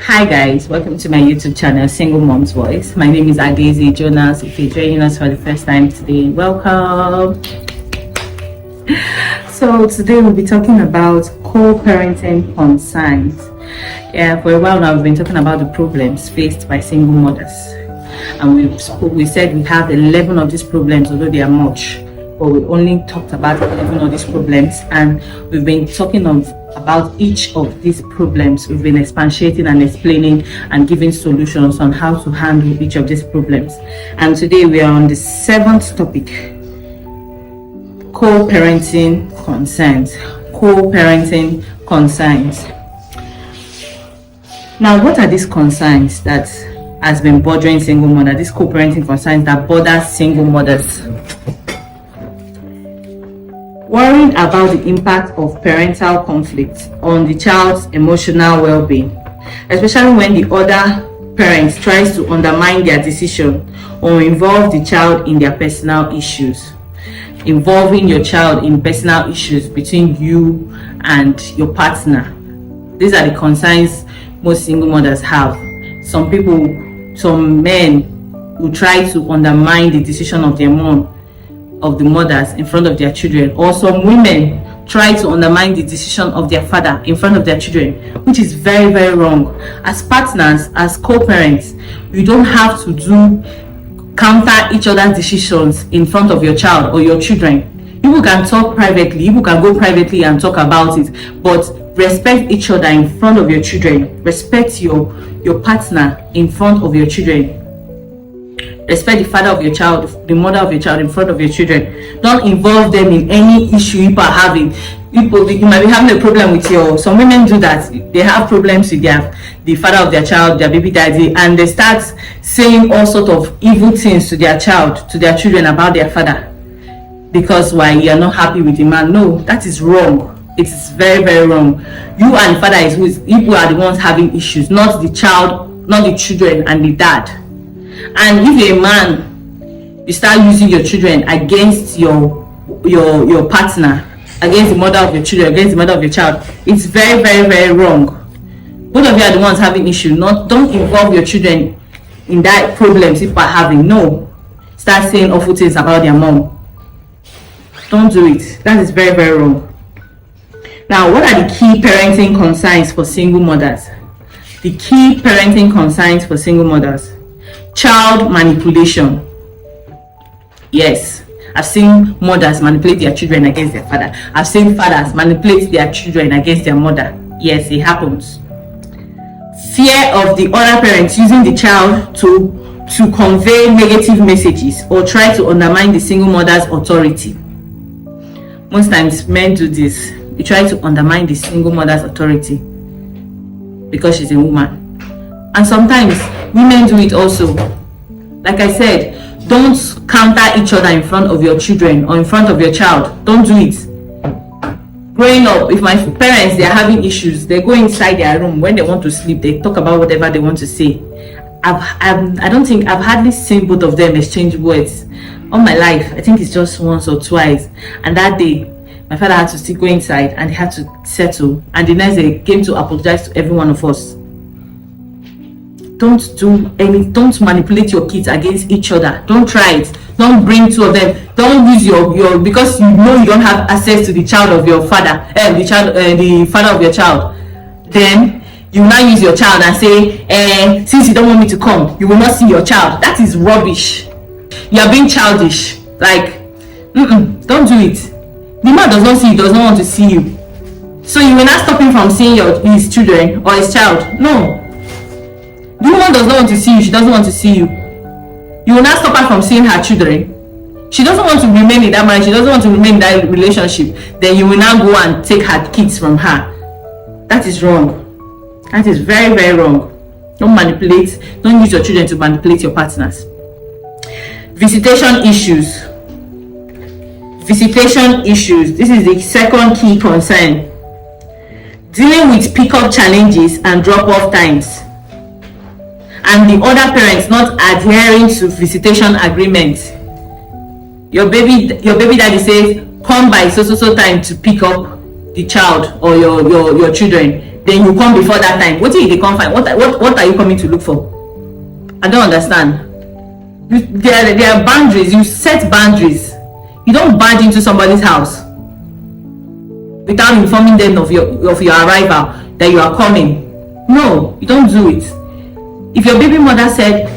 Hi guys, welcome to my YouTube channel, Single Mom's Voice. My name is Adaeze Jonas. If you're joining us for the first time today, welcome. So today we'll be talking about co-parenting concerns. For a while now we've been talking about the problems faced by single mothers, and we said we have 11 of these problems, although they are much, but we only talked about 11 of these problems, and we've been talking about each of these problems. We've been expatiating and explaining and giving solutions on how to handle each of these problems. And today we are on the 7th topic: co-parenting concerns. Co-parenting concerns. Now, what are these concerns that has been bothering single mothers? These co-parenting concerns that bother single mothers. Worrying about the impact of parental conflict on the child's emotional well-being, especially when the other parent tries to undermine their decision or involve the child in their personal issues. Involving your child in personal issues between you and your partner. These are the concerns most single mothers have. Some men will try to undermine the decision of their of the mothers in front of their children, or some women try to undermine the decision of their father in front of their children, which is very, very wrong. As partners, as co-parents, you don't have to counter each other's decisions in front of your child or your children. People can talk privately, people can go privately and talk about it, but respect each other in front of your children. Respect your partner in front of your children. Respect the father of your child, the mother of your child in front of your children. Don't involve them in any issue you are having. You might be having a problem with some women do that. They have problems with the father of their child, their baby daddy, and they start saying all sort of evil things to their child, to their children about their father, because why you are not happy with the man. No, that is wrong. It is very, very wrong. You and the father you are the ones having issues, not the child, not the children and the dad. And if you're a man, you start using your children against your partner, against the mother of your children, against the mother of your child, it's very, very, very wrong. Both of you are the ones having issue. Don't involve your children in that problems if are having. No, start saying awful things about their mom. Don't do it. That is very, very wrong. Now, what are the key parenting concerns for single mothers? The key parenting concerns for single mothers: child manipulation. Yes, I've seen mothers manipulate their children against their father. I've seen fathers manipulate their children against their mother. Yes, it happens. Fear of the other parents using the child to convey negative messages or try to undermine the single mother's authority. Most times men do this. You try to undermine the single mother's authority because she's a woman. And sometimes women do it also. Like I said, don't counter each other in front of your children or in front of your child. Don't do it. Growing up, if my parents, they're having issues, they go inside their room. When they want to sleep, they talk about whatever they want to say. I don't think I've hardly seen both of them exchange words all my life. I think it's just once or twice. And that day, my father had to still go inside and he had to settle. And the next day, he came to apologize to every one of us. Don't manipulate your kids against each other. Don't try it. Don't bring two of them. Don't use your because you know you don't have access to the child of your father, the father of your child. Then you now use your child and say, since you don't want me to come, you will not see your child. That is rubbish. You are being childish. Like, don't do it. The man does not see you, does not want to see you. So you will not stop him from seeing his children or his child. No. The woman does not want to see you, she doesn't want to see you. You will not stop her from seeing her children. She doesn't want to remain in that marriage, she doesn't want to remain in that relationship. Then you will now go and take her kids from her. That is wrong. That is very, very wrong. Don't manipulate, don't use your children to manipulate your partners. Visitation issues. Visitation issues. This is the second key concern. Dealing with pick-up challenges and drop-off times, and the other parents not adhering to visitation agreements. Your baby daddy says, come by so time to pick up the child or your children. then you come before that time. What do you come find? What are you coming to look for? I don't understand. There are boundaries. You set boundaries. You don't barge into somebody's house without informing them of your arrival, that you are coming. No, you don't do it. If your baby mother said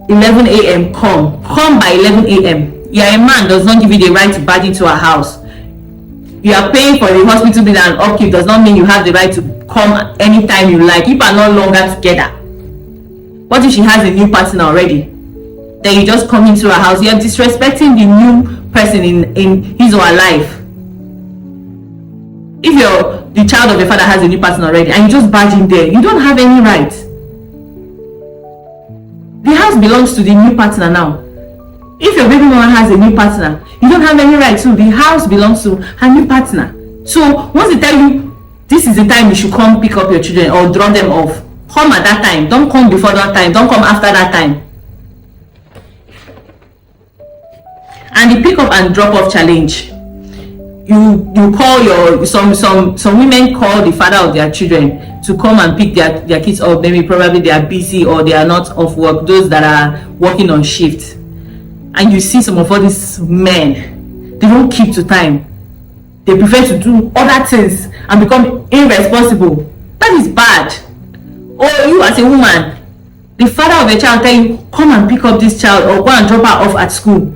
11 a.m. come by 11 a.m. You are a man, does not give you the right to barge into her house. You are paying for the hospital bill and upkeep, does not mean you have the right to come anytime you like. You are no longer together. What if she has a new partner already? Then you just come into her house. You are disrespecting the new person in his or her life. If the child of your father has a new partner already and you just barge in there, you don't have any right. The house belongs to the new partner now. If your baby mama has a new partner, you don't have any right to. The house belongs to her new partner. So once they tell you this is the time you should come pick up your children or drop them off, come at that time. Don't come before that time. Don't come after that time. And the pick up and drop off challenge, you call some women call the father of their children to come and pick their kids up. Maybe probably they are busy or they are not off work, those that are working on shift. And you see some of all these men, they don't keep to time. They prefer to do other things and become irresponsible. That is bad. Or you as a woman, the father of a child tell you, come and pick up this child or go and drop her off at school.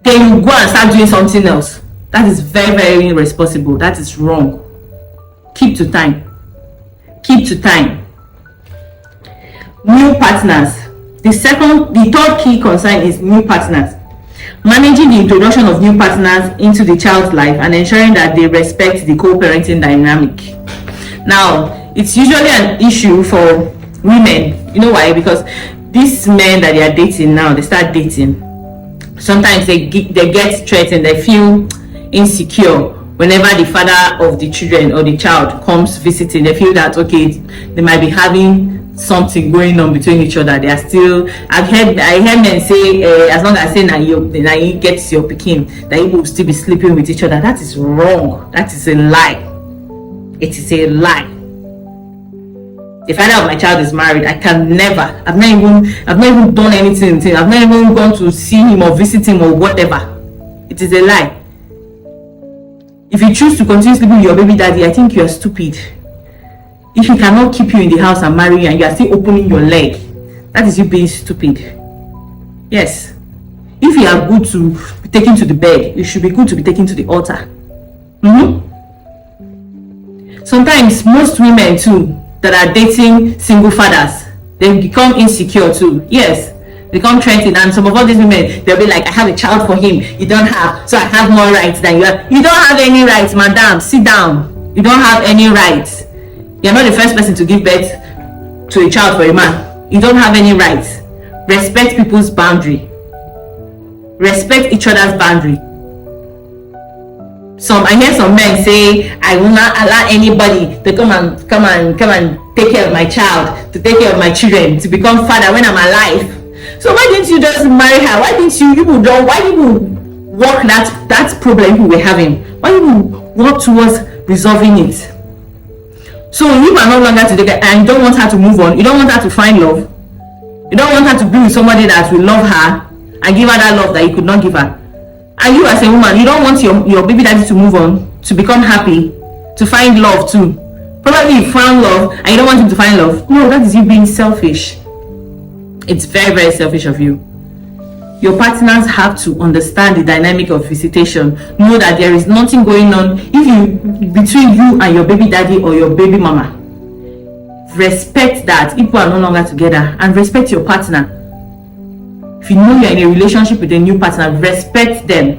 Then you go and start doing something else. That is very, very irresponsible. That is wrong. Keep to time. Keep to time. New partners. The third key concern is new partners. Managing the introduction of new partners into the child's life and ensuring that they respect the co-parenting dynamic. Now, it's usually an issue for women. You know why? Because these men that they are dating now, they start dating. Sometimes they get threatened. They feel insecure whenever the father of the children or the child comes visiting. They feel that, okay, they might be having something going on between each other. They are still, I heard men say, as long as say now you get your pikin, that you will still be sleeping with each other. That is wrong. That is a lie. It is a lie. The father of my child is married. I've not even done anything. I've not even gone to see him or visit him or whatever. It is a lie. If you choose to continue sleeping with your baby daddy, I think you are stupid. If he cannot keep you in the house and marry you and you are still opening your leg, that is you being stupid. Yes. If you are good to be taken to the bed, you should be good to be taken to the altar. Sometimes most women too that are dating single fathers, they become insecure too. Yes. Become threatened, and some of all these women, they'll be like, I have a child for him, you don't have, so I have more rights than you have. You don't have any rights, madam. Sit down. You don't have any rights. You're not the first person to give birth to a child for a man. You don't have any rights. Respect people's boundary. Respect each other's boundary. I hear some men say, I will not allow anybody to come and take care of my child, to take care of my children, to become father when I'm alive. So why didn't you just marry her? Why didn't you work that problem you were having? Why didn't you work towards resolving it? So you are no longer together and you don't want her to move on. You don't want her to find love. You don't want her to be with somebody that will love her and give her that love that you could not give her. And you as a woman, you don't want your baby daddy to move on, to become happy, to find love too. Probably you found love and you don't want him to find love. No, that is you being selfish. It's very, very selfish of you. Your partners have to understand the dynamic of visitation. Know that there is nothing going on between you and your baby daddy or your baby mama. Respect that people are no longer together, and respect your partner. If you know you're in a relationship with a new partner, respect them.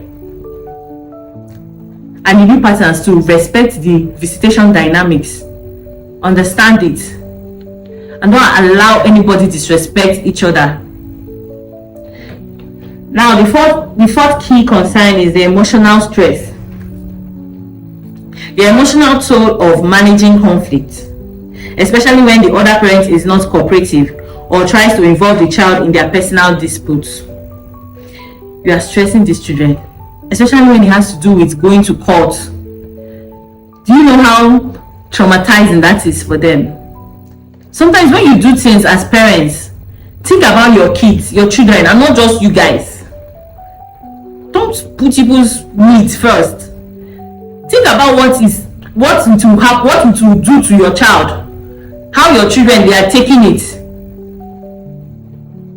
And the new partners too, respect the visitation dynamics. Understand it. And don't allow anybody disrespect each other. Now, the fourth key concern is the emotional stress. The emotional toll of managing conflict, especially when the other parent is not cooperative or tries to involve the child in their personal disputes. You are stressing these children, especially when it has to do with going to court. Do you know how traumatizing that is for them. Sometimes when you do things as parents, think about your kids, your children, and not just you guys. Don't put people's needs first. Think about what it will do to your child, how your children, they are taking it.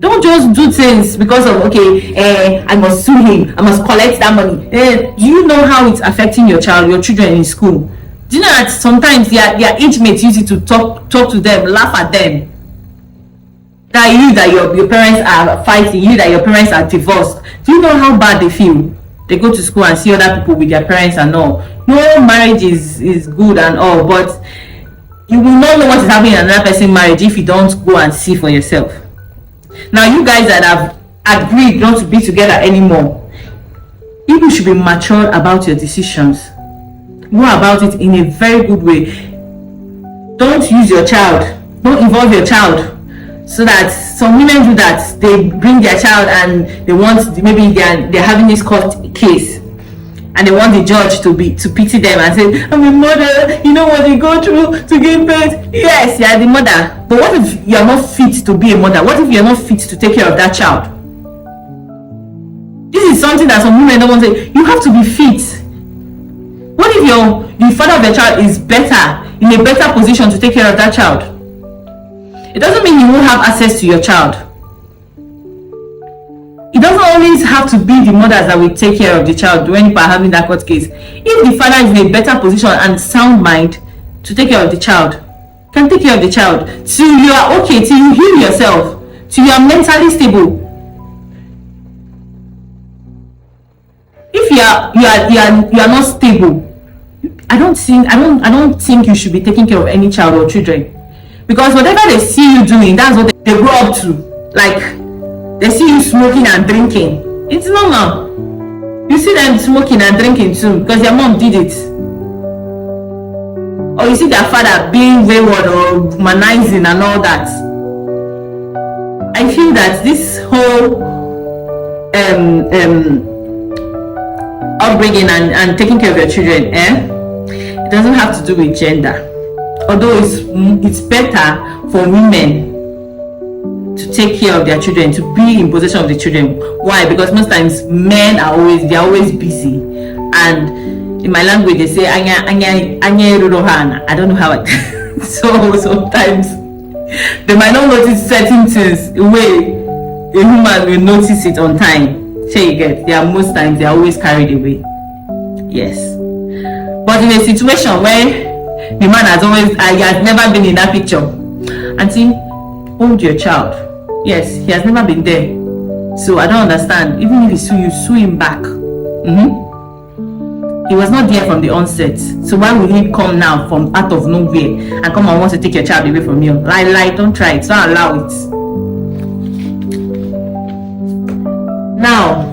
Don't just do things because of, okay, I must sue him, I must collect that money. Do you know how it's affecting your child, your children in school? Do you know that sometimes their age mates use it to talk to them, laugh at them? That your parents are fighting, that your parents are divorced. Do you know how bad they feel? They go to school and see other people with their parents and all. No, marriage is good and all, but you will not know what is happening in another person's marriage if you don't go and see for yourself. Now, you guys that have agreed not to be together anymore, you should be mature about your decisions. Go about it in a very good way. Don't use your child, don't involve your child. So that some women do that, they bring their child and they want, maybe they're having this court case and they want the judge to pity them and say, I'm a mother, you know what they go through to give birth. Yes, you are the mother, but what if you are not fit to be a mother? What if you are not fit to take care of that child? This is something that some women don't want to say. You have to be fit. What if the father of your child is better, in a better position to take care of that child? It doesn't mean you won't have access to your child. It doesn't always have to be the mothers that will take care of the child when you are having that court case. If the father is in a better position and sound mind to take care of the child, can take care of the child till you are okay, till you heal yourself, till you are mentally stable. If you are not stable, I don't think you should be taking care of any child or children. Because whatever they see you doing, that's what they grow up to. Like, they see you smoking and drinking. It's normal. You see them smoking and drinking too, because their mom did it. Or you see their father being wayward or humanizing and all that. I feel that this whole upbringing and taking care of your children, it doesn't have to do with gender. Although it's better for women to take care of their children, to be in possession of the children. Why? Because most times men are always busy, and in my language they say anya rohana. I don't know how it so sometimes they might not notice certain things the way a human will notice it on time. So you get, most times they are always carried away. Yes, but in a situation where the man he has never been in that picture, auntie, hold your child. Yes, he has never been there, so I don't understand. Even if he sue you, sue him back. He was not there from the onset, so why would he come now from out of nowhere and come and want to take your child away from you? Lie, don't try it. Don't allow it. Now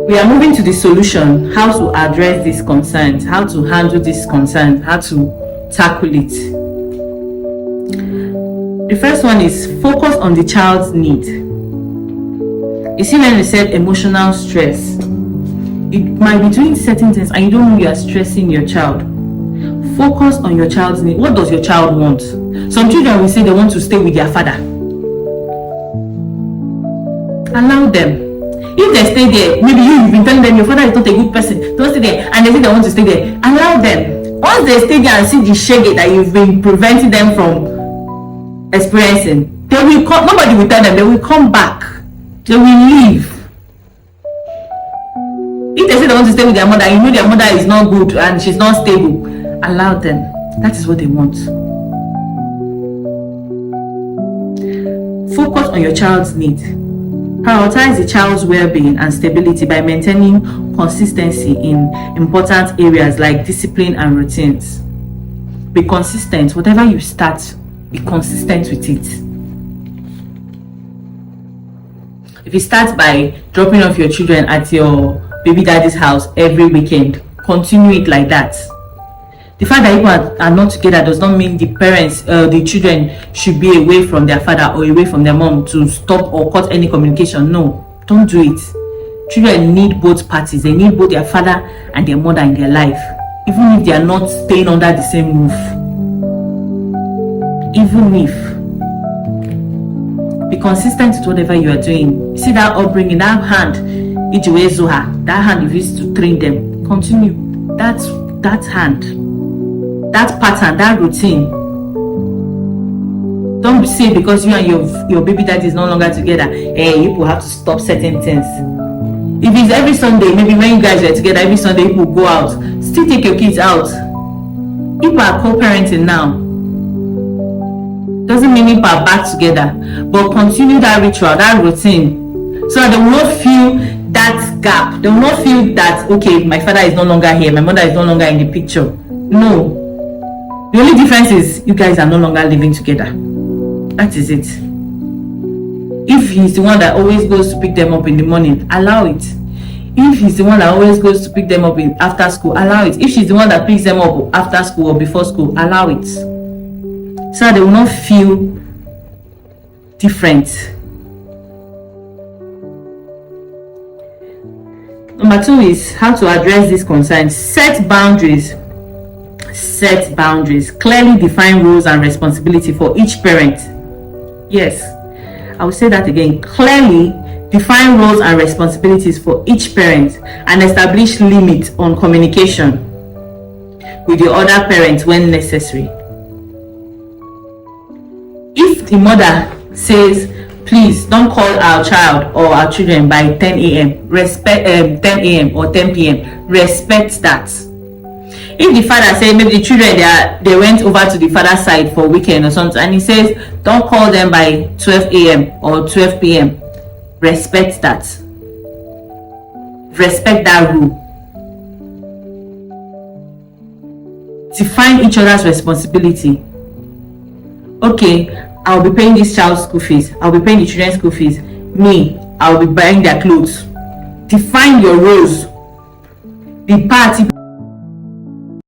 we are moving to the solution, how to address these concerns, how to handle these concerns, how to tackle it. The first one is focus on the child's need. You see, when we said emotional stress, it might be doing certain things and you don't know you are stressing your child. Focus on your child's need. What does your child want? Some children will say they want to stay with their father. Allow them. If they stay there, maybe you've been telling them your father is not a good person, don't stay there, and they say they want to stay there, allow them. Once they stay there and see the shege that you've been preventing them from experiencing, they will come. Nobody will tell them, they will come back, they will leave. If they say they want to stay with their mother, you know their mother is not good and she's not stable, allow them. That is what they want. Focus on your child's needs. Prioritize the child's well-being and stability by maintaining consistency in important areas like discipline and routines. Be consistent. Whatever you start, be consistent with it. If you start by dropping off your children at your baby daddy's house every weekend, continue it like that. The fact that people are not together does not mean the parents, the children should be away from their father or away from their mom to stop or cut any communication. No, don't do it. Children need both parties. They need both their father and their mother in their life. even if they are not staying under the same roof. Even if, be consistent with whatever you are doing. See that upbringing, that hand, that hand you used to train them. Continue that hand, that pattern, that routine. Don't say because you and your baby daddy is no longer together, you will have to stop certain things. If it's every Sunday, maybe when you guys are together every Sunday, you will go out. Still take your kids out. People are co-parenting now. Doesn't mean people are back together, but continue that ritual, that routine, so that they will not feel that gap. They will not feel that, okay, my father is no longer here, my mother is no longer in the picture. No. The only difference is you guys are no longer living together. That is it. If he's the one that always goes to pick them up in the morning, allow it. If he's the one that always goes to pick them up after school, allow it. If she's the one that picks them up after school or before school, allow it. So that they will not feel different. Number 2 is how to address these concerns. Set boundaries. Set boundaries. Clearly define roles and responsibility for each parent. Yes, I will say that again. Clearly define roles and responsibilities for each parent and establish limits on communication with the other parents when necessary. If the mother says, please don't call our child or our children by 10 a.m. respect 10 a.m. or 10 p.m. respect that. If the father said maybe the children they went over to the father's side for weekend or something, and he says don't call them by 12 a.m. or 12 p.m. respect that. Respect that rule. Define each other's responsibility. Okay, I'll be paying this child's school fees. I'll be paying the children's school fees. Me, I'll be buying their clothes. Define your roles. Be part.